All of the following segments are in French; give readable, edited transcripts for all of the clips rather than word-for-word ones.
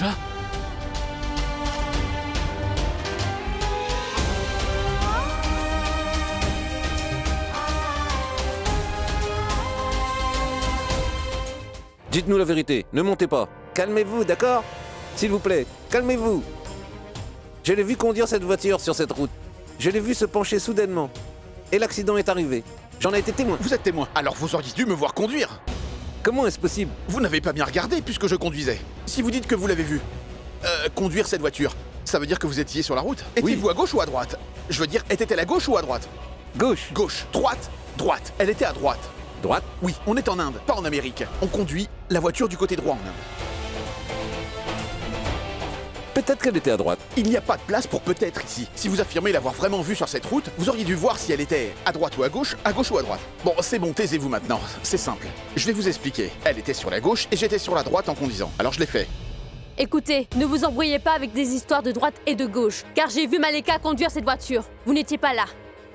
Nadja? Dites-nous la vérité, ne montez pas. Calmez-vous, d'accord? S'il vous plaît, calmez-vous. Je l'ai vu conduire cette voiture sur cette route. Je l'ai vu se pencher soudainement. Et l'accident est arrivé. J'en ai été témoin. Vous êtes témoin, alors vous auriez dû me voir conduire. Comment est-ce possible? Vous n'avez pas bien regardé puisque je conduisais. Si vous dites que vous l'avez vu, conduire cette voiture, ça veut dire que vous étiez sur la route? Étiez-vous à gauche ou à droite? Je veux dire, était-elle à gauche ou à droite? Gauche. Gauche. Droite. Droite. Elle était à droite. Droite? Oui, on est en Inde, pas en Amérique. On conduit la voiture du côté droit en Inde. Peut-être qu'elle était à droite. Il n'y a pas de place pour peut-être ici. Si vous affirmez l'avoir vraiment vue sur cette route, vous auriez dû voir si elle était à droite ou à gauche ou à droite. Bon, c'est bon, taisez-vous maintenant. C'est simple. Je vais vous expliquer. Elle était sur la gauche et j'étais sur la droite en conduisant. Alors je l'ai fait. Écoutez, ne vous embrouillez pas avec des histoires de droite et de gauche, car j'ai vu Maleka conduire cette voiture. Vous n'étiez pas là.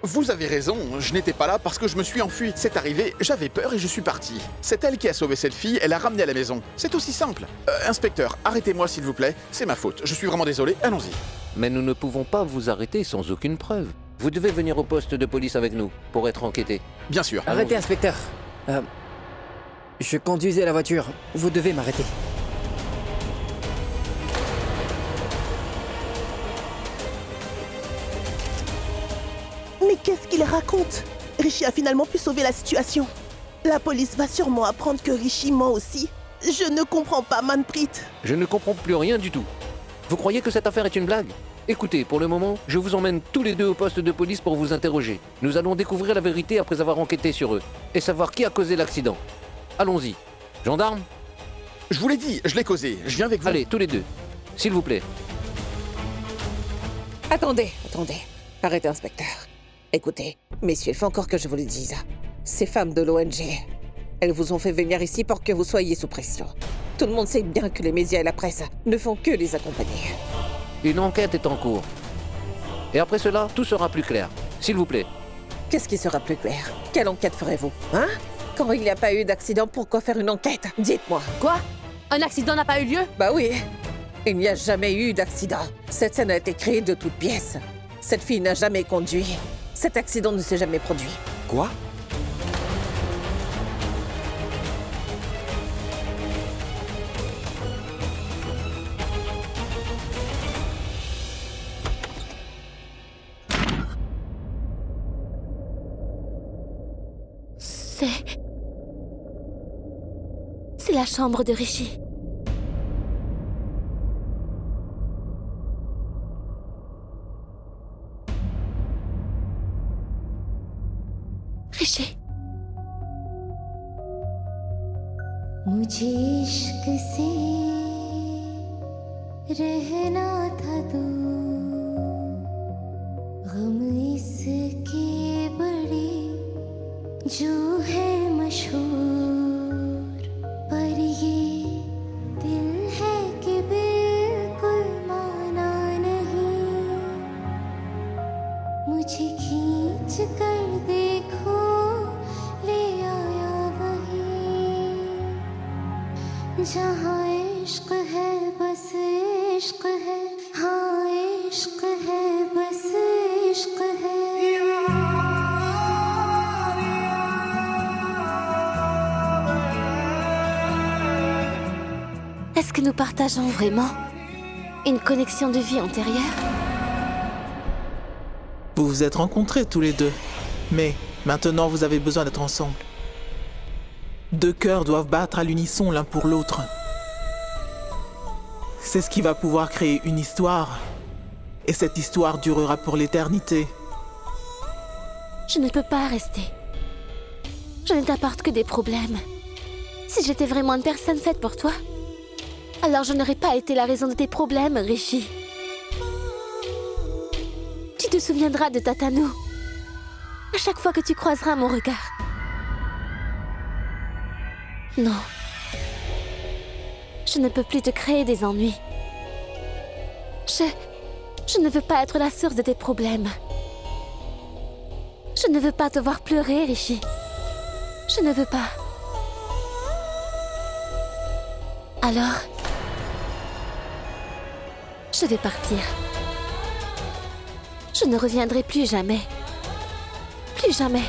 Vous avez raison, je n'étais pas là parce que je me suis enfui. C'est arrivé, j'avais peur et je suis parti. C'est elle qui a sauvé cette fille et l'a ramenée à la maison. C'est aussi simple. Inspecteur, arrêtez-moi s'il vous plaît. C'est ma faute. Je suis vraiment désolé. Allons-y. Mais nous ne pouvons pas vous arrêter sans aucune preuve. Vous devez venir au poste de police avec nous pour être enquêté. Bien sûr. Arrêtez, inspecteur. Je conduisais la voiture. Vous devez m'arrêter. Mais qu'est-ce qu'il raconte? Rishi a finalement pu sauver la situation. La police va sûrement apprendre que Rishi ment aussi. Je ne comprends pas, Manpreet. Je ne comprends plus rien du tout. Vous croyez que cette affaire est une blague? Écoutez, pour le moment, je vous emmène tous les deux au poste de police pour vous interroger. Nous allons découvrir la vérité après avoir enquêté sur eux et savoir qui a causé l'accident. Allons-y. Gendarme? Je vous l'ai dit, je l'ai causé. Je viens avec vous. Allez, tous les deux. S'il vous plaît. Attendez. Arrêtez, inspecteur. Écoutez, messieurs, il faut encore que je vous le dise. Ces femmes de l'ONG, elles vous ont fait venir ici pour que vous soyez sous pression. Tout le monde sait bien que les médias et la presse ne font que les accompagner. Une enquête est en cours. Et après cela, tout sera plus clair. S'il vous plaît. Qu'est-ce qui sera plus clair? Quelle enquête ferez-vous? Hein? Quand il n'y a pas eu d'accident, pourquoi faire une enquête? Dites-moi. Quoi? Un accident n'a pas eu lieu? Bah oui. Il n'y a jamais eu d'accident. Cette scène a été créée de toutes pièces. Cette fille n'a jamais conduit. Cet accident ne s'est jamais produit. Quoi? C'est la chambre de Rishi. Rishi. मुझे इश्क से रहना था दूर, गम इसके बड़े जो है मशहूर, पर ये दिल है कि बिल्कुल माना नहीं, मुझे खींच कर देखो ले आया वही, जहाँ इश्क है बस इश्क है, हाँ इश्क है बस इश्क है। Est-ce que nous partageons vraiment une connexion de vie antérieure? Vous vous êtes rencontrés tous les deux, mais maintenant vous avez besoin d'être ensemble. Deux cœurs doivent battre à l'unisson l'un pour l'autre. C'est ce qui va pouvoir créer une histoire, et cette histoire durera pour l'éternité. Je ne peux pas rester. Je ne t'apporte que des problèmes. Si j'étais vraiment une personne faite pour toi, alors je n'aurais pas été la raison de tes problèmes, Rishi. Tu te souviendras de Tatano à chaque fois que tu croiseras mon regard. Non. Je ne peux plus te créer des ennuis. Je ne veux pas être la source de tes problèmes. Je ne veux pas te voir pleurer, Rishi. Je ne veux pas. Je vais partir. Je ne reviendrai plus jamais. Plus jamais.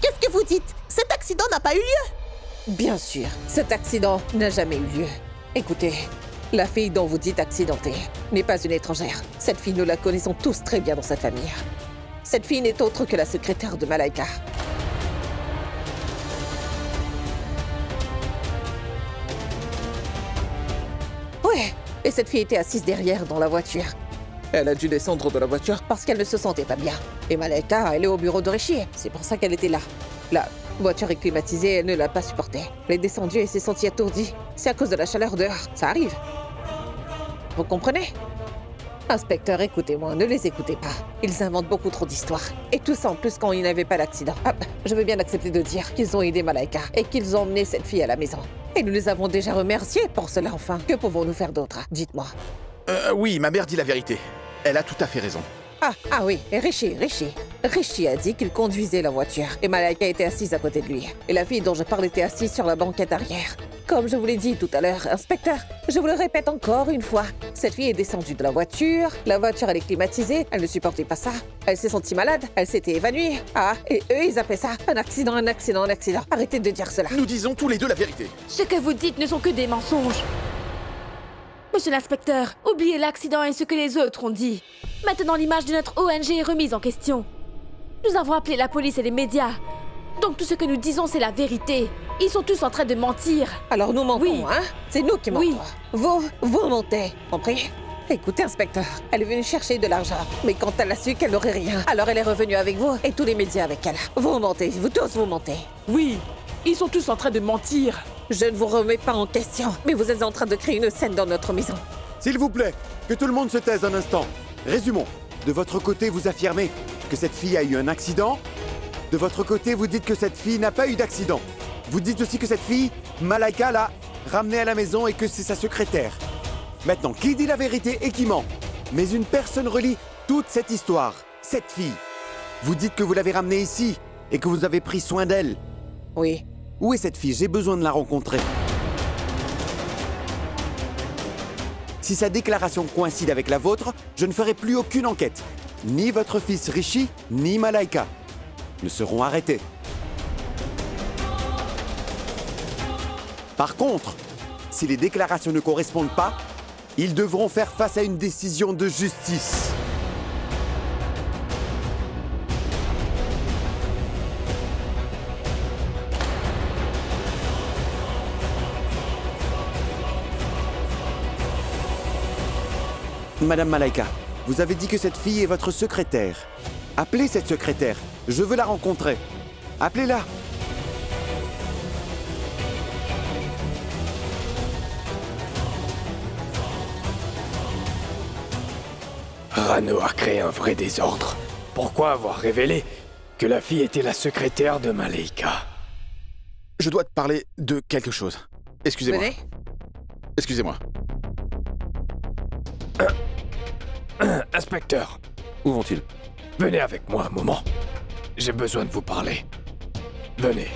Qu'est-ce que vous dites? Cet accident n'a pas eu lieu. Bien sûr, cet accident n'a jamais eu lieu. Écoutez, la fille dont vous dites accidentée n'est pas une étrangère. Cette fille, nous la connaissons tous très bien dans cette famille. Cette fille n'est autre que la secrétaire de Malaika. Ouais, et cette fille était assise derrière dans la voiture. Elle a dû descendre de la voiture parce qu'elle ne se sentait pas bien. Et Malaika, elle est au bureau de Rishi. C'est pour ça qu'elle était là. La voiture est climatisée, elle ne l'a pas supportée. Elle est descendue et s'est sentie étourdie. C'est à cause de la chaleur dehors. Ça arrive. Vous comprenez? Inspecteur, écoutez-moi, ne les écoutez pas. Ils inventent beaucoup trop d'histoires. Et tout ça en plus quand il n'y avait pas d'accident. Ah, je veux bien accepter de dire qu'ils ont aidé Malaika et qu'ils ont emmené cette fille à la maison. Et nous les avons déjà remerciés pour cela enfin. Que pouvons-nous faire d'autre? Dites-moi. Oui, ma mère dit la vérité. Elle a tout à fait raison. Ah oui, et Rishi a dit qu'il conduisait la voiture et Malaika était assise à côté de lui. Et la fille dont je parle était assise sur la banquette arrière. Comme je vous l'ai dit tout à l'heure, inspecteur, je vous le répète encore une fois. Cette fille est descendue de la voiture elle est climatisée, elle ne supportait pas ça. Elle s'est sentie malade, elle s'était évanouie. Ah, et eux ils appellent ça un accident. Arrêtez de dire cela. Nous disons tous les deux la vérité. Ce que vous dites ne sont que des mensonges. Monsieur l'inspecteur, oubliez l'accident et ce que les autres ont dit. Maintenant, l'image de notre ONG est remise en question. Nous avons appelé la police et les médias. Donc tout ce que nous disons, c'est la vérité. Ils sont tous en train de mentir. Alors nous mentons, Oui. hein? C'est nous qui mentons. Oui. Vous mentez, compris? Écoutez, inspecteur, elle est venue chercher de l'argent. Mais quand elle a su qu'elle n'aurait rien, alors elle est revenue avec vous et tous les médias avec elle. Vous mentez, vous tous vous mentez. Oui, ils sont tous en train de mentir. Je ne vous remets pas en question, mais vous êtes en train de créer une scène dans notre maison. S'il vous plaît, que tout le monde se taise un instant. Résumons. De votre côté, vous affirmez que cette fille a eu un accident. De votre côté, vous dites que cette fille n'a pas eu d'accident. Vous dites aussi que cette fille, Malaika, l'a ramenée à la maison et que c'est sa secrétaire. Maintenant, qui dit la vérité et qui ment? Mais une personne relie toute cette histoire. Cette fille. Vous dites que vous l'avez ramenée ici et que vous avez pris soin d'elle. Oui. Où est cette fille? J'ai besoin de la rencontrer. Si sa déclaration coïncide avec la vôtre, je ne ferai plus aucune enquête. Ni votre fils Rishi, ni Malaika ne seront arrêtés. Par contre, si les déclarations ne correspondent pas, ils devront faire face à une décision de justice. Madame Malaika, vous avez dit que cette fille est votre secrétaire. Appelez cette secrétaire. Je veux la rencontrer. Appelez-la. Rano a créé un vrai désordre. Pourquoi avoir révélé que la fille était la secrétaire de Malaika? Je dois te parler de quelque chose. Excusez-moi. Venez. Excusez-moi. Inspecteur, Où vont-ils? venez avec moi un moment. J'ai besoin de vous parler. Venez.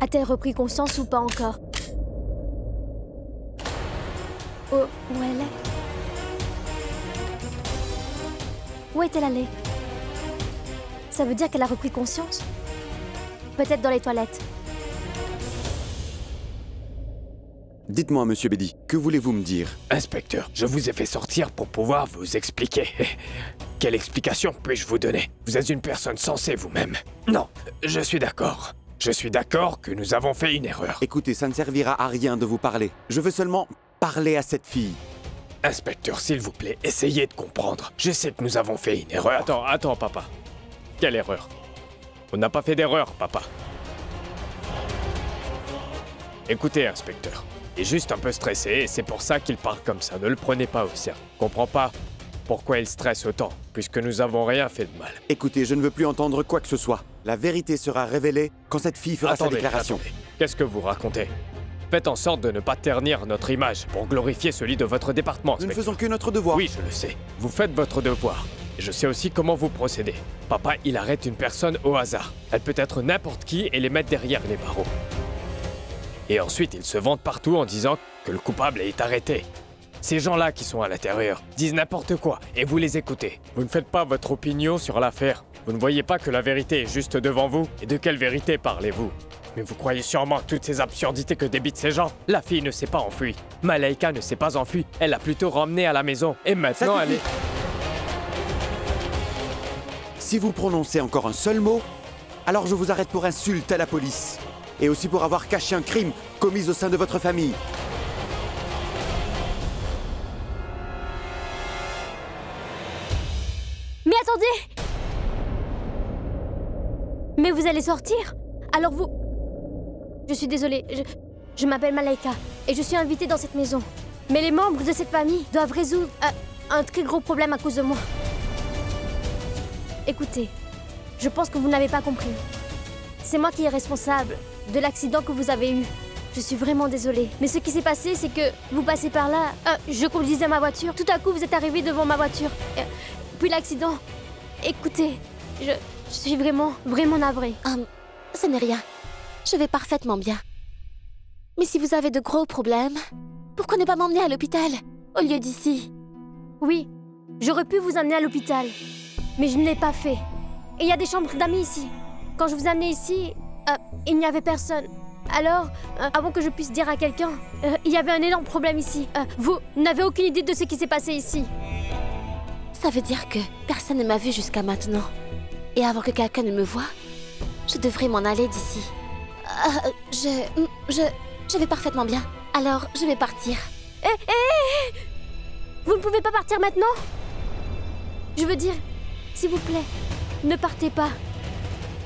A-t-elle repris conscience ou pas encore? Oh, où elle est? Où est-elle allée? Ça veut dire qu'elle a repris conscience? Peut-être dans les toilettes. Dites-moi, monsieur Bedi, que voulez-vous me dire? Inspecteur, je vous ai fait sortir pour pouvoir vous expliquer. Quelle explication puis-je vous donner? Vous êtes une personne sensée vous-même. Non, je suis d'accord. Je suis d'accord que nous avons fait une erreur. Écoutez, ça ne servira à rien de vous parler. Je veux seulement parler à cette fille. Inspecteur, s'il vous plaît, essayez de comprendre. Je sais que nous avons fait une erreur. Attends, papa. Quelle erreur? On n'a pas fait d'erreur, papa. Écoutez, inspecteur. est juste un peu stressé et c'est pour ça qu'il parle comme ça. Ne le prenez pas au sérieux. Comprends pas pourquoi il stresse autant, puisque nous avons rien fait de mal. Écoutez, je ne veux plus entendre quoi que ce soit. La vérité sera révélée quand cette fille fera sa déclaration. Attendez. Qu'est-ce que vous racontez? Faites en sorte de ne pas ternir notre image pour glorifier celui de votre département. Nous ne faisons que notre devoir. Oui, je le sais. Vous faites votre devoir. Et je sais aussi comment vous procédez. Papa, il arrête une personne au hasard. Elle peut être n'importe qui et les mettre derrière les barreaux. Et ensuite, il se vante partout en disant que le coupable est arrêté. Ces gens-là qui sont à l'intérieur disent n'importe quoi et vous les écoutez. Vous ne faites pas votre opinion sur l'affaire. Vous ne voyez pas que la vérité est juste devant vous. Et de quelle vérité parlez-vous? Mais vous croyez sûrement toutes ces absurdités que débitent ces gens. La fille ne s'est pas enfuie. Malaika ne s'est pas enfuie. Elle l'a plutôt ramenée à la maison. Et maintenant, elle est... Si vous prononcez encore un seul mot, alors je vous arrête pour insulte à la police. Et aussi pour avoir caché un crime commis au sein de votre famille. Mais attendez! Mais vous allez sortir? Alors vous... Je suis désolée, je m'appelle Malaika et je suis invitée dans cette maison. Mais les membres de cette famille doivent résoudre un très gros problème à cause de moi. Écoutez, je pense que vous n'avez pas compris. C'est moi qui est responsable de l'accident que vous avez eu. Je suis vraiment désolée. Mais ce qui s'est passé, c'est que vous passez par là. Je conduisais ma voiture. Tout à coup, vous êtes arrivé devant ma voiture. Puis l'accident. Écoutez, je suis vraiment navrée. Ce n'est rien. Je vais parfaitement bien. Mais si vous avez de gros problèmes, pourquoi ne pas m'emmener à l'hôpital au lieu d'ici? Oui, j'aurais pu vous amener à l'hôpital. Mais je ne l'ai pas fait. Et il y a des chambres d'amis ici. Quand je vous ai amené ici, il n'y avait personne. Alors, avant que je puisse dire à quelqu'un, il y avait un énorme problème ici. Vous n'avez aucune idée de ce qui s'est passé ici. Ça veut dire que personne ne m'a vu jusqu'à maintenant. Et avant que quelqu'un ne me voie, je devrais m'en aller d'ici. Je vais parfaitement bien. Alors, je vais partir. Vous ne pouvez pas partir maintenant? Je veux dire, s'il vous plaît, ne partez pas.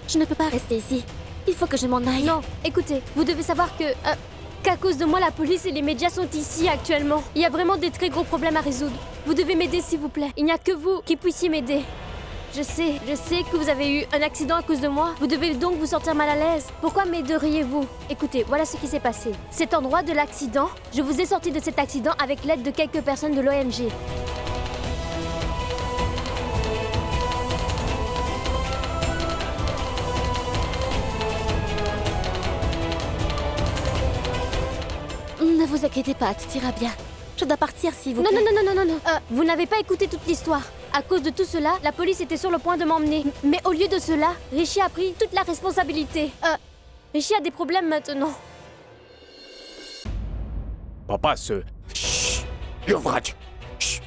Je ne peux pas rester ici. Il faut que je m'en aille. Non, écoutez, vous devez savoir qu'à cause de moi, la police et les médias sont ici actuellement. Il y a vraiment des très gros problèmes à résoudre. Vous devez m'aider, s'il vous plaît. Il n'y a que vous qui puissiez m'aider. Je sais que vous avez eu un accident à cause de moi. Vous devez donc vous sentir mal à l'aise. Pourquoi m'aideriez-vous? Écoutez, voilà ce qui s'est passé. Cet endroit de l'accident, je vous ai sorti de cet accident avec l'aide de quelques personnes de l'ONG. Ne vous inquiétez pas, tout ira bien. Je dois partir s'il vous plaît. Non. Vous n'avez pas écouté toute l'histoire. À cause de tout cela, la police était sur le point de m'emmener. Mais au lieu de cela, Richie a pris toute la responsabilité. Richie a des problèmes maintenant. Papa, Chut, Yuvraj. Chut.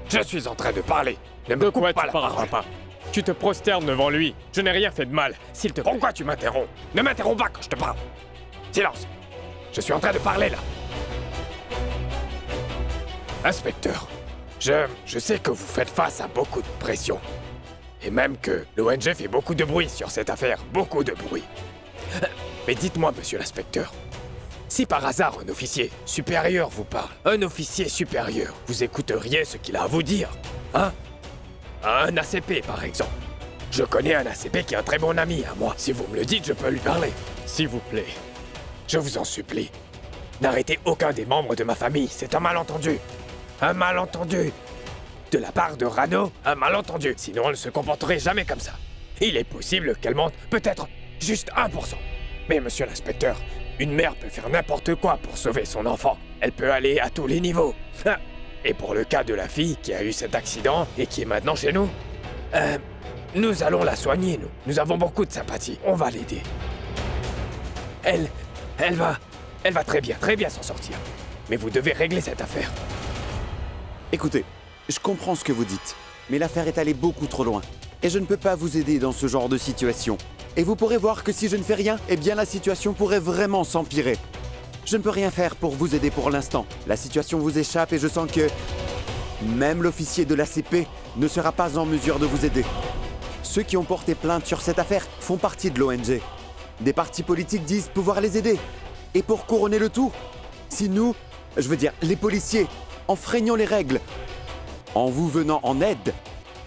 Je suis en train de parler. Ne me coupe pas la parole. Papa. Tu te prosternes devant lui. Je n'ai rien fait de mal. S'il te plaît. Pourquoi tu m'interromps? Ne m'interromps pas quand je te parle. Silence. Je suis en train de parler là. Inspecteur, je sais que vous faites face à beaucoup de pression. Et même que l'ONG fait beaucoup de bruit sur cette affaire. Beaucoup de bruit. Mais dites-moi, monsieur l'inspecteur, si par hasard un officier supérieur vous parle, un officier supérieur, vous écouteriez ce qu'il a à vous dire, hein? Un ACP, par exemple. Je connais un ACP qui est un très bon ami à moi. Si vous me le dites, je peux lui parler. S'il vous plaît, je vous en supplie, n'arrêtez aucun des membres de ma famille. C'est un malentendu. Un malentendu. De la part de Rano, un malentendu. Sinon, elle ne se comporterait jamais comme ça. Il est possible qu'elle mente peut-être juste 1%. Mais monsieur l'inspecteur, une mère peut faire n'importe quoi pour sauver son enfant. Elle peut aller à tous les niveaux. Et pour le cas de la fille qui a eu cet accident et qui est maintenant chez nous, nous allons la soigner, nous. Nous avons beaucoup de sympathie. On va l'aider. Elle va très bien s'en sortir. Mais vous devez régler cette affaire. Écoutez, je comprends ce que vous dites, mais l'affaire est allée beaucoup trop loin. Et je ne peux pas vous aider dans ce genre de situation. Et vous pourrez voir que si je ne fais rien, eh bien la situation pourrait vraiment s'empirer. Je ne peux rien faire pour vous aider pour l'instant. La situation vous échappe et je sens que... même l'officier de l'ACP ne sera pas en mesure de vous aider. Ceux qui ont porté plainte sur cette affaire font partie de l'ONG. Des partis politiques disent pouvoir les aider. Et pour couronner le tout, Si nous, je veux dire, les policiers, enfreignons les règles, en vous venant en aide,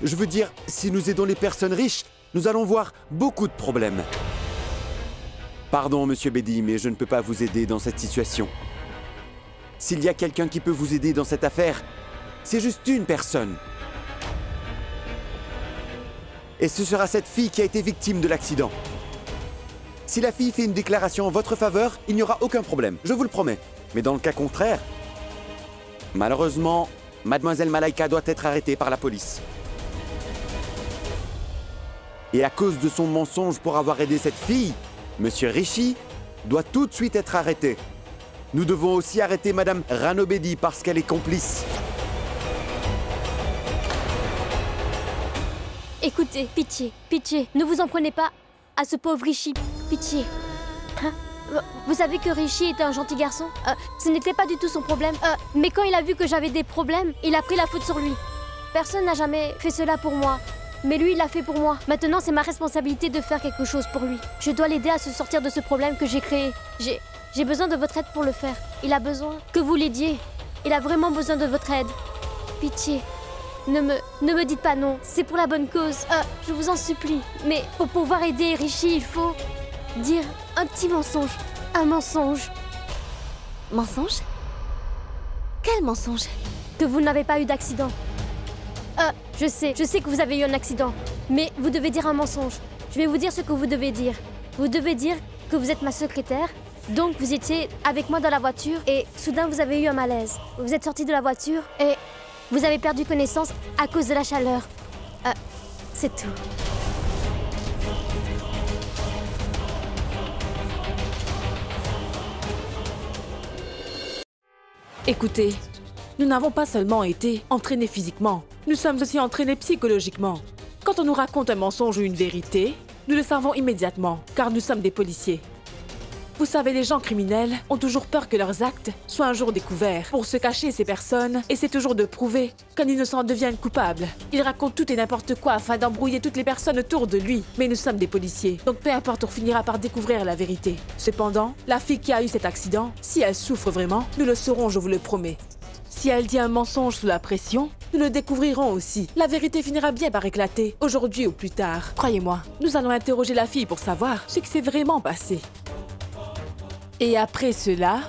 je veux dire, si nous aidons les personnes riches, nous allons voir beaucoup de problèmes. Pardon, monsieur Bedi, mais je ne peux pas vous aider dans cette situation. S'il y a quelqu'un qui peut vous aider dans cette affaire, c'est juste une personne. Et ce sera cette fille qui a été victime de l'accident. Si la fille fait une déclaration en votre faveur, il n'y aura aucun problème, je vous le promets. Mais dans le cas contraire, malheureusement, Mademoiselle Malaika doit être arrêtée par la police. Et à cause de son mensonge pour avoir aidé cette fille, Monsieur Rishi doit tout de suite être arrêté. Nous devons aussi arrêter Madame Ranobedi parce qu'elle est complice. Écoutez, pitié, pitié, ne vous en prenez pas à ce pauvre Rishi. Pitié. Hein? Vous savez que Rishi était un gentil garçon. Ce n'était pas du tout son problème. Mais quand il a vu que j'avais des problèmes, il a pris la faute sur lui. Personne n'a jamais fait cela pour moi. Mais lui, il l'a fait pour moi. Maintenant, c'est ma responsabilité de faire quelque chose pour lui. Je dois l'aider à se sortir de ce problème que j'ai créé. J'ai besoin de votre aide pour le faire. Il a besoin que vous l'aidiez. Il a vraiment besoin de votre aide. Pitié. Ne me dites pas non. C'est pour la bonne cause. Je vous en supplie. Mais pour pouvoir aider Rishi, il faut dire un petit mensonge. Un mensonge. Mensonge? Quel mensonge? Que vous n'avez pas eu d'accident. Je sais que vous avez eu un accident. Mais vous devez dire un mensonge. Je vais vous dire ce que vous devez dire. Vous devez dire que vous êtes ma secrétaire. Donc vous étiez avec moi dans la voiture et soudain vous avez eu un malaise. Vous êtes sorti de la voiture et vous avez perdu connaissance à cause de la chaleur. C'est tout. Écoutez, nous n'avons pas seulement été entraînés physiquement, nous sommes aussi entraînés psychologiquement. Quand on nous raconte un mensonge ou une vérité, nous le savons immédiatement, car nous sommes des policiers. Vous savez, les gens criminels ont toujours peur que leurs actes soient un jour découverts. Pour se cacher ces personnes, essaient toujours de prouver qu'un innocent devienne coupable. Ils racontent tout et n'importe quoi afin d'embrouiller toutes les personnes autour de lui. Mais nous sommes des policiers, donc peu importe, on finira par découvrir la vérité. Cependant, la fille qui a eu cet accident, si elle souffre vraiment, nous le saurons, je vous le promets. Si elle dit un mensonge sous la pression, nous le découvrirons aussi. La vérité finira bien par éclater, aujourd'hui ou plus tard. Croyez-moi, nous allons interroger la fille pour savoir ce qui s'est vraiment passé. Et après cela,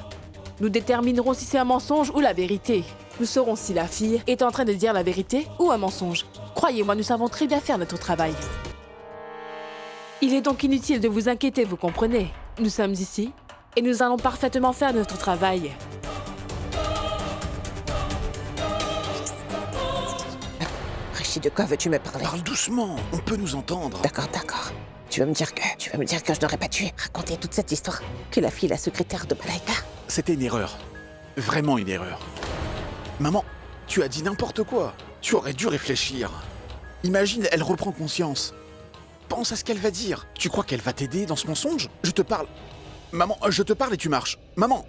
nous déterminerons si c'est un mensonge ou la vérité. Nous saurons si la fille est en train de dire la vérité ou un mensonge. Croyez-moi, nous savons très bien faire notre travail. Il est donc inutile de vous inquiéter, vous comprenez? Nous sommes ici et nous allons parfaitement faire notre travail. Rishi, de quoi veux-tu me parler? Parle doucement, on peut nous entendre. D'accord. Tu veux me dire que je n'aurais pas dû raconter toute cette histoire? Que la fille est la secrétaire de Malaika? C'était une erreur. Vraiment une erreur. Maman, tu as dit n'importe quoi. Tu aurais dû réfléchir. Imagine, elle reprend conscience. Pense à ce qu'elle va dire. Tu crois qu'elle va t'aider dans ce mensonge? Je te parle. Maman, je te parle et tu marches. Maman!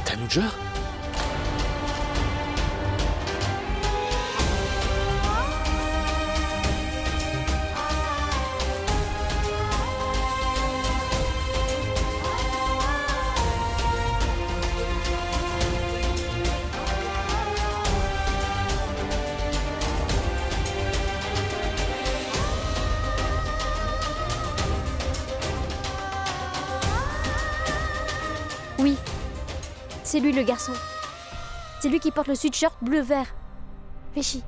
Tanuja? Oui, c'est lui le garçon. C'est lui qui porte le sweatshirt bleu-vert. Rishi.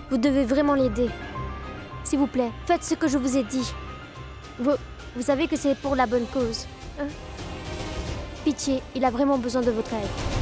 Vous devez vraiment l'aider. S'il vous plaît, faites ce que je vous ai dit. Vous savez que c'est pour la bonne cause. Pitié, il a vraiment besoin de votre aide.